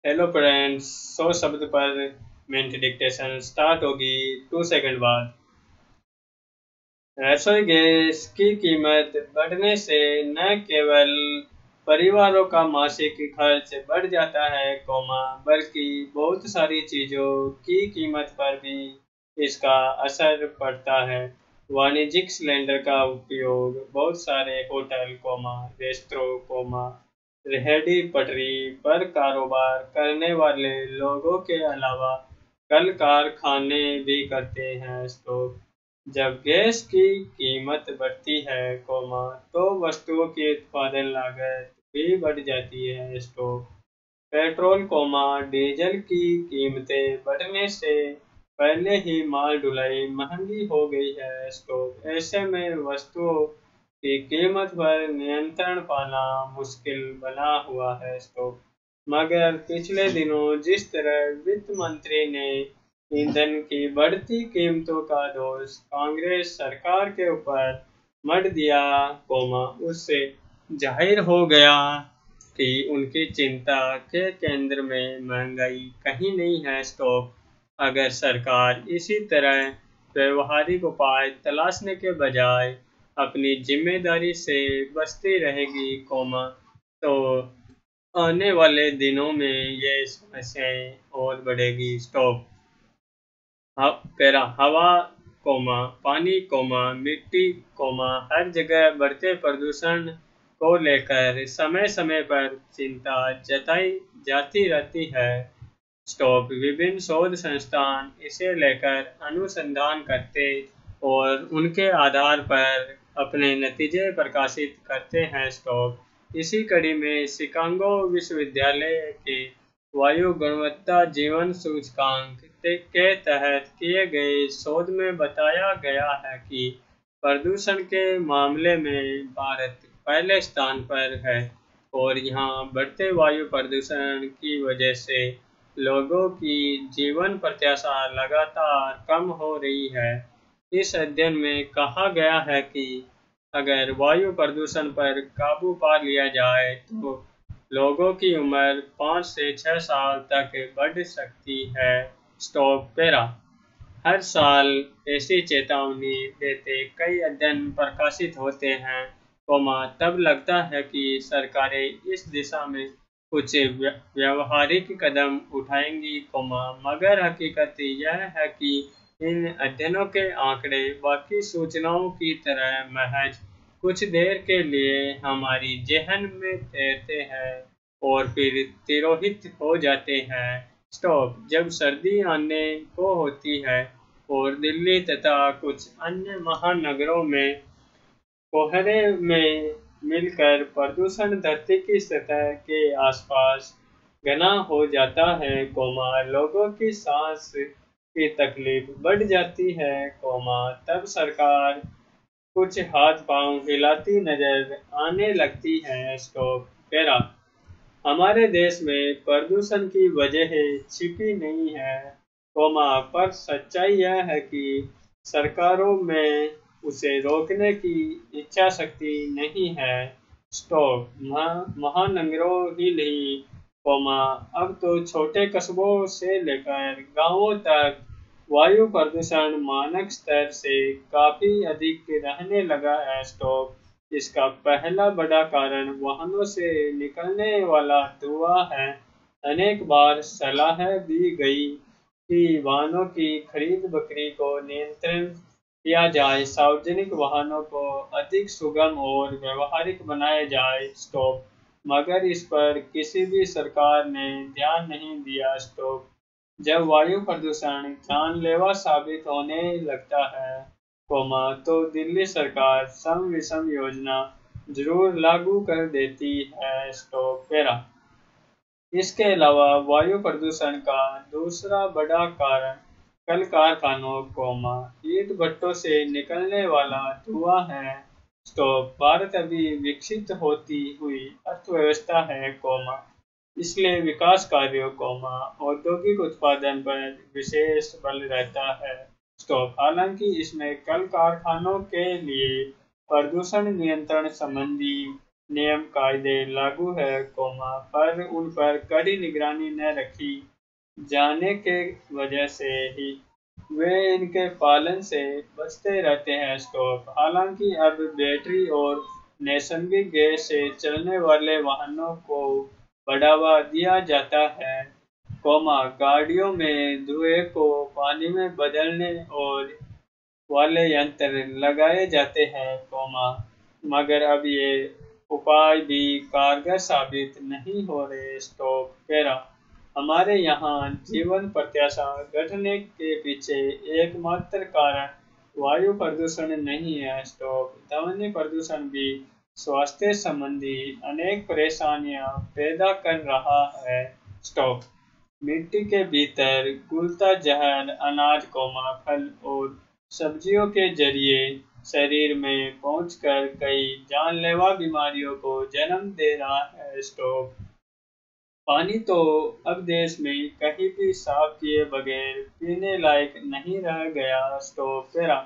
Hello friends. 100 शब्द पर minute dictation start होगी 2 सेकंड बाद। रसोई गैस की कीमत बढ़ने से न केवल परिवारों का मासिक खर्च बढ़ जाता है, बल्कि बहुत सारी चीजों की कीमत पर भी इसका असर पड़ता है। वाणिज्यिक सिलेंडर का उपयोग बहुत सारे होटल, रेस्टोरों, रेहड़ी पटरी पर कारोबार करने वाले लोगों के अलावा कल कारखाने भी करते हैं। जब गैस की कीमत बढ़ती है, तो वस्तुओं की उत्पादन लागत भी बढ़ जाती है। पेट्रोल, डीजल की कीमतें बढ़ने से पहले ही माल ढुलाई महंगी हो गई है। ऐसे में वस्तुओं की कीमत पर नियंत्रण पाना मुश्किल बना हुआ है। मगर पिछले दिनों जिस तरह वित्त मंत्री ने ईंधन की बढ़ती कीमतों का दोष कांग्रेस सरकार के ऊपर मढ़ दिया, उससे जाहिर हो गया कि उनकी चिंता के केंद्र में महंगाई कहीं नहीं है। अगर सरकार इसी तरह व्यवहारिक उपाय तलाशने के बजाय अपनी जिम्मेदारी से बचती रहेगी, तो आने वाले दिनों में ये समस्याएं और बढ़ेगी। पैरा हवा, पानी, मिट्टी, हर जगह बढ़ते प्रदूषण को लेकर समय समय पर चिंता जताई जाती रहती है। विभिन्न शोध संस्थान इसे लेकर अनुसंधान करते और उनके आधार पर अपने नतीजे प्रकाशित करते हैं। इसी कड़ी में शिकागो विश्वविद्यालय के वायु गुणवत्ता जीवन सूचकांक के तहत किए गए शोध में बताया गया है कि प्रदूषण के मामले में भारत पहले स्थान पर है और यहाँ बढ़ते वायु प्रदूषण की वजह से लोगों की जीवन प्रत्याशा लगातार कम हो रही है। इस अध्ययन में कहा गया है कि अगर वायु प्रदूषण पर काबू पा लिया जाए तो लोगों की उम्र 5 से 6 साल तक बढ़ सकती है। पैरा हर साल ऐसी चेतावनी देते कई अध्ययन प्रकाशित होते हैं, तब लगता है कि सरकारें इस दिशा में कुछ व्यावहारिक कदम उठाएंगी, मगर हकीकत यह है कि इन अध्ययनों के आंकड़े बाकी सूचनाओं की तरह महज कुछ देर के लिए हमारी जेहन में तैरते हैं और फिर तिरोहित हो जाते हैं। जब सर्दी आने को होती है और दिल्ली तथा कुछ अन्य महानगरों में कोहरे में मिलकर प्रदूषण धरती की सतह के आसपास घना हो जाता है, लोगों की सांस की तकलीफ बढ़ जाती है, तब सरकार कुछ हाथ पांव हिलाती नजर आने लगती है। पैरा हमारे देश में प्रदूषण की वजह छिपी नहीं है, पर सच्चाई यह है कि सरकारों में उसे रोकने की इच्छा शक्ति नहीं है। महानगरों ही नहीं, अब तो छोटे कस्बों से लेकर गांवों तक वायु प्रदूषण मानक स्तर से काफी अधिक रहने लगा है। इसका पहला बड़ा कारण वाहनों से निकलने वाला धुआं है। अनेक बार सलाह दी गई कि वाहनों की खरीद बिक्री को नियंत्रित किया जाए, सार्वजनिक वाहनों को अधिक सुगम और व्यवहारिक बनाया जाए। मगर इस पर किसी भी सरकार ने ध्यान नहीं दिया। जब वायु प्रदूषण जानलेवा साबित होने लगता है, तो दिल्ली सरकार सम विषम योजना जरूर लागू कर देती है। पैरा इसके अलावा वायु प्रदूषण का दूसरा बड़ा कारण कल कारखानों, ईंट भट्टों से निकलने वाला धुआं है। भारत अभी विकसित होती हुई अर्थव्यवस्था है, इसलिए विकास कार्यों, औद्योगिक उत्पादन पर विशेष बल रहता है। हालांकि इसमें कल कारखानों के लिए प्रदूषण नियंत्रण संबंधी नियम कायदे लागू है, पर उन पर कड़ी निगरानी न रखी जाने के वजह से ही वे इनके पालन से बचते रहते हैं। स्टॉप। हालांकि अब बैटरी और नैसर्गिक गैस से चलने वाले वाहनों को बढ़ावा दिया जाता है, गाड़ियों में धुएं को पानी में बदलने और वाले यंत्र लगाए जाते हैं, मगर अब ये उपाय भी कारगर साबित नहीं हो रहे। स्टॉप। पैरा। हमारे यहाँ जीवन प्रत्याशा घटने के पीछे एकमात्र कारण वायु प्रदूषण नहीं है। स्टॉप। ध्वनि प्रदूषण भी स्वास्थ्य संबंधी अनेक परेशानियां पैदा कर रहा है। स्टॉप। मिट्टी के भीतर घुलता जहर अनाज, फल और सब्जियों के जरिए शरीर में पहुंचकर कई जानलेवा बीमारियों को जन्म दे रहा है। स्टॉप। पानी तो अब देश में कहीं भी साफ किए बगैर पीने लायक नहीं रह गया। स्टॉप। पैरा।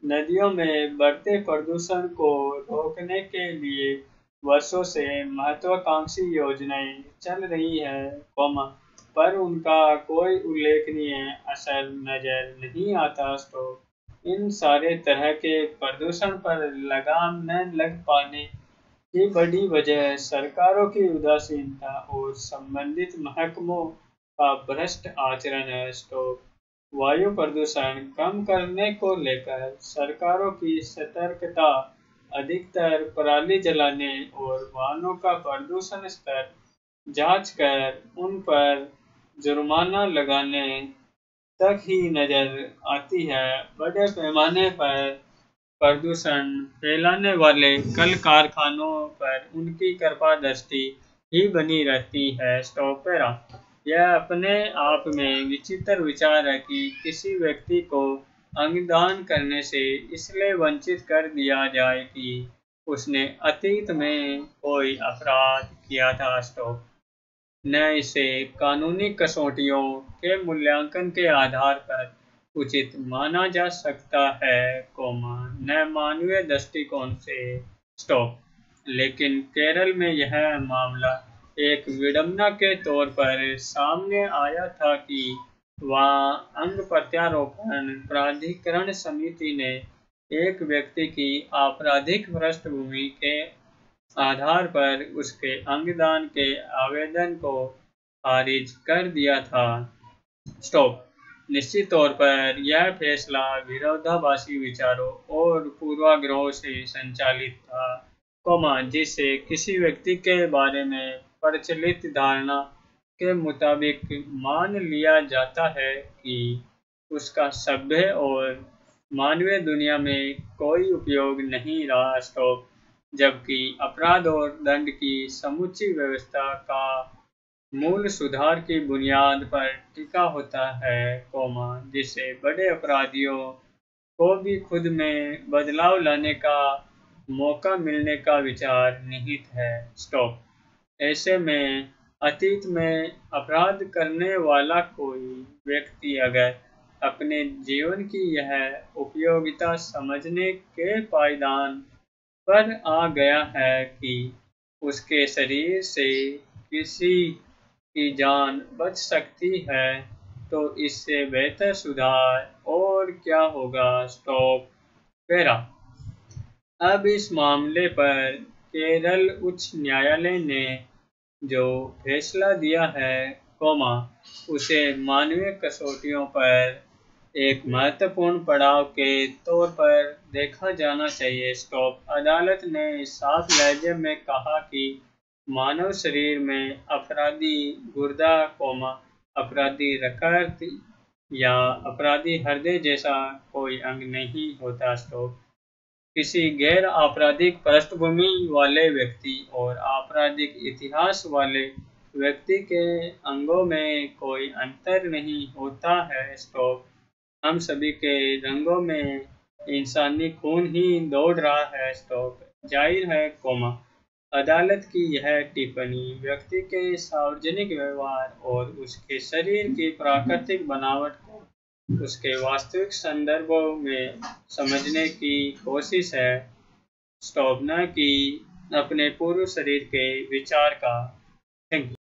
नदियों में बढ़ते प्रदूषण को रोकने के लिए वर्षों से महत्वाकांक्षी योजनाएं चल रही है, पर उनका कोई उल्लेखनीय असर नजर नहीं आता। स्टॉप। इन सारे तरह के प्रदूषण पर लगाम न लग पाने की बड़ी वजह सरकारों की उदासीनता और संबंधित महकमों का भ्रष्ट आचरण है। स्टॉप। वायु प्रदूषण कम करने को लेकर सरकारों की सतर्कता अधिकतर पराली जलाने और वाहनों का प्रदूषण स्तर जांच कर उन पर जुर्माना लगाने तक ही नजर आती है। बड़े पैमाने पर प्रदूषण फैलाने वाले कल कारखानों पर उनकी कृपादृष्टि ही बनी रहती है। स्टॉप। पैरा। यह अपने आप में विचित्र विचार है कि किसी व्यक्ति को अंगदान करने से इसलिए वंचित कर दिया जाए कि उसने अतीत में कोई अपराध किया था। स्टॉप। न इसे कानूनी कसौटियों के मूल्यांकन के आधार पर उचित माना जा सकता है, न मानवीय दृष्टिकोण से। स्टॉप। लेकिन केरल में यह मामला एक विडंबना के तौर पर सामने आया था कि वहाँ अंग प्रत्यारोपण प्राधिकरण समिति ने एक व्यक्ति की आपराधिक पृष्ठभूमि के आधार पर उसके अंगदान के आवेदन को खारिज कर दिया था। स्टॉप। निश्चित तौर पर यह फैसला विरोधाभासी विचारों और पूर्वाग्रहों से संचालित था, जिसे किसी व्यक्ति के बारे में प्रचलित धारणा के मुताबिक मान लिया जाता है कि उसका सभ्य और मानवीय दुनिया में कोई उपयोग नहीं रहा। स्टॉप। जबकि अपराध और दंड की समुची व्यवस्था का मूल सुधार की बुनियाद पर टिका होता है, जिससे बड़े अपराधियों को भी खुद में बदलाव लाने का मौका मिलने का विचार निहित है। स्टॉप। ऐसे में अतीत में अपराध करने वाला कोई व्यक्ति अगर अपने जीवन की यह उपयोगिता समझने के पायदान पर आ गया है कि उसके शरीर से किसी की जान बच सकती है, तो इससे बेहतर सुधार और क्या होगा। स्टॉप। पैरा। अब इस मामले पर केरल उच्च न्यायालय ने जो फैसला दिया है, उसे मानवीय कसौटियों पर एक महत्वपूर्ण पड़ाव के तौर पर देखा जाना चाहिए। स्टॉप। अदालत ने साफ लहजे में कहा कि मानव शरीर में अपराधी गुर्दा, अपराधी यकृत या अपराधी हृदय जैसा कोई अंग नहीं होता। स्टॉप। किसी गैर आपराधिक पृष्ठभूमि वाले व्यक्ति और आपराधिक इतिहास वाले व्यक्ति के अंगों में कोई अंतर नहीं होता है। स्टॉप। हम सभी के रंगों में इंसानी खून ही दौड़ रहा है। स्टॉप। जाहिर है, अदालत की यह टिप्पणी व्यक्ति के सार्वजनिक व्यवहार और उसके शरीर की प्राकृतिक बनावट को उसके वास्तविक संदर्भों में समझने की कोशिश है। स्टॉप। न कि अपने पूर्व शरीर के विचार का। Thank you.